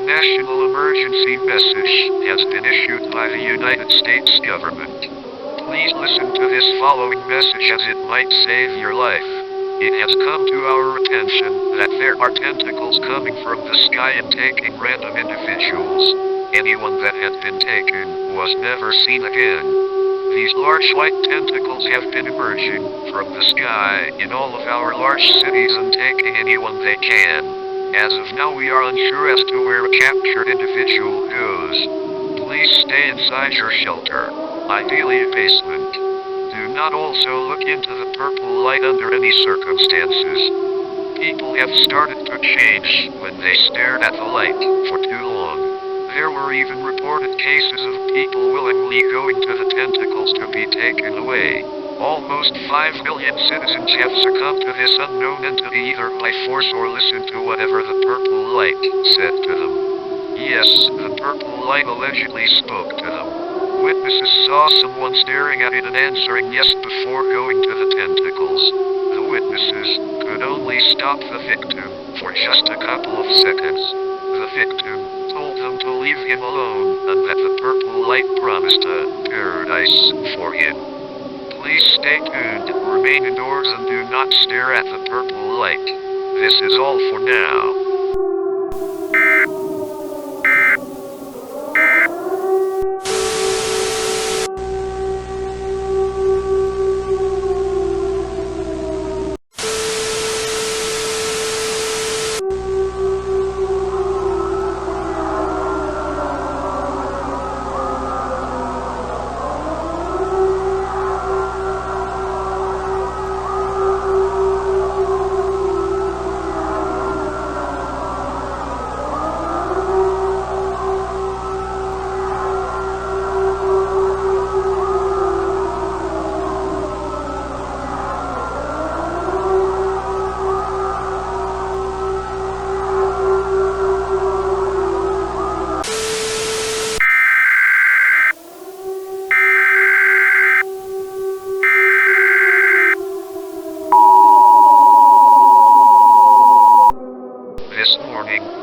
national emergency message has been issued by the United States government. Please listen to this following message as it might save your life. It has come to our attention that there are tentacles coming from the sky and taking random individuals. Anyone that had been taken was never seen again. These large white tentacles have been emerging from the sky in all of our large cities and taking anyone they can. As of now, we are unsure as to where a captured individual goes. Please stay inside your shelter, ideally a basement. Do not also look into the purple light under any circumstances. People have started to change when they stared at the light for too long. There were even reported cases of people willingly going to the tentacles to be taken away. Almost 5 million citizens have succumbed to this unknown entity either by force or listened to whatever the purple light said to them. Yes, the purple light allegedly spoke to them. Witnesses saw someone staring at it and answering yes before going to the tentacles. The witnesses could only stop the victim for just a couple of seconds. The victim told them to leave him alone and that the purple light promised a paradise for him. Please stay tuned, remain indoors and do not stare at the purple light. This is all for now.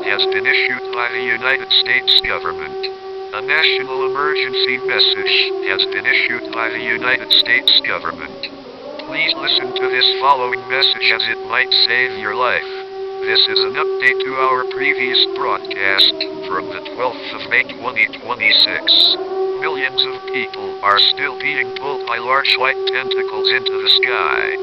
Has been issued by the United States government. A national emergency message has been issued by the United States government. Please listen to this following message as it might save your life. This is an update to our previous broadcast from the 12th of May 2026. Millions of people are still being pulled by large white tentacles into the sky.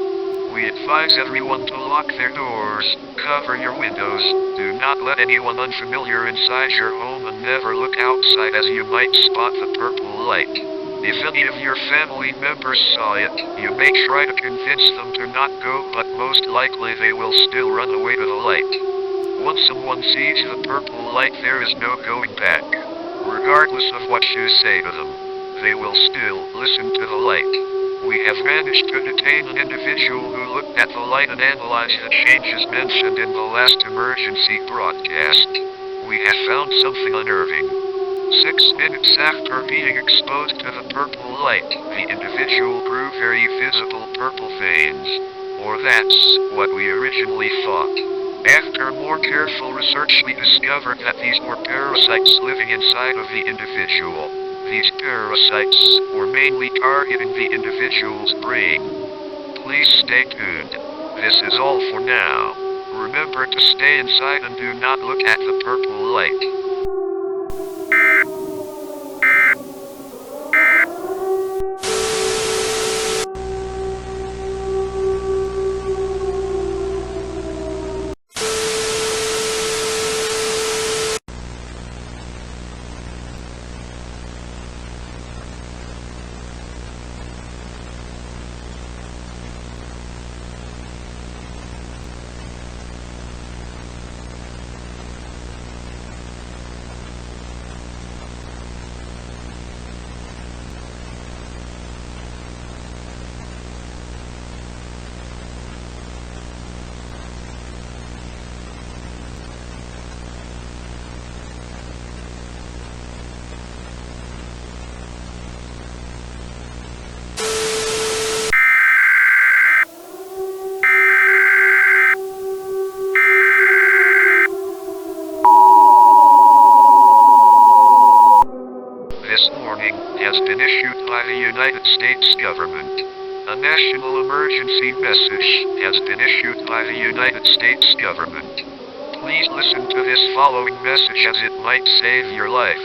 We advise everyone to lock their doors, cover your windows, do not let anyone unfamiliar inside your home and never look outside as you might spot the purple light. If any of your family members saw it, you may try to convince them to not go, but most likely they will still run away to the light. Once someone sees the purple light, there is no going back. Regardless of what you say to them, they will still listen to the light. We have managed to detain an individual who looked at the light and analyzed the changes mentioned in the last emergency broadcast. We have found something unnerving. 6 minutes after being exposed to the purple light, the individual grew very visible purple veins. Or that's what we originally thought. After more careful research, we discovered that these were parasites living inside of the individual. These parasites were mainly targeting the individual's brain. Please stay tuned. This is all for now. Remember to stay inside and do not look at the purple light. has been issued by the United States government. A national emergency message has been issued by the United States government. Please listen to this following message as it might save your life.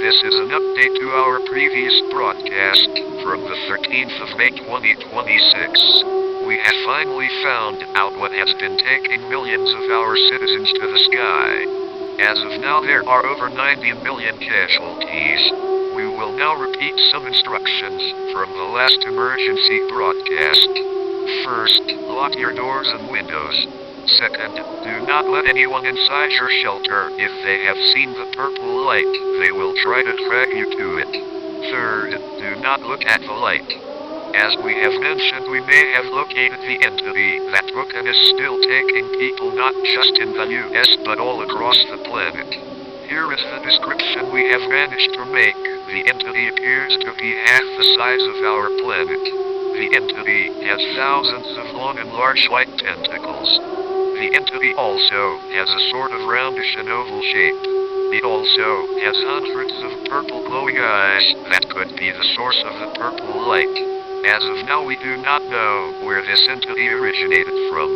This is an update to our previous broadcast from the 13th of May 2026. We have finally found out what has been taking millions of our citizens to the sky. As of now, there are over 90 million casualties. We will now repeat some instructions from the last emergency broadcast. First, lock your doors and windows. Second, do not let anyone inside your shelter. If they have seen the purple light, they will try to drag you to it. Third, do not look at the light. As we have mentioned, we may have located the entity that took and is still taking people not just in the US but all across the planet. Here is the description we have managed to make. The entity appears to be half the size of our planet. The entity has thousands of long and large white tentacles. The entity also has a sort of roundish and oval shape. It also has hundreds of purple glowing eyes that could be the source of the purple light. As of now, we do not know where this entity originated from.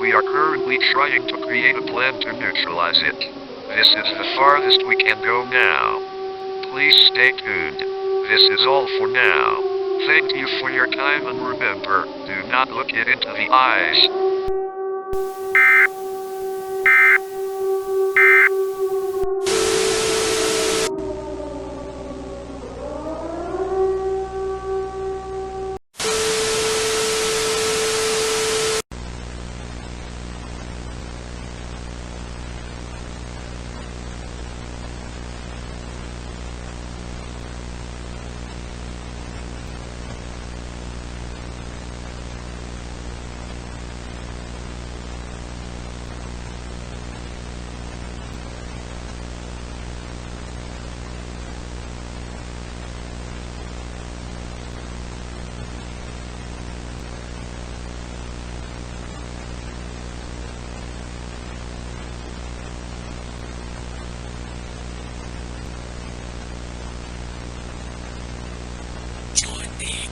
We are currently trying to create a plan to neutralize it. This is the farthest we can go now. Please stay tuned. This is all for now. Thank you for your time, and remember, do not look it into the eyes. Join me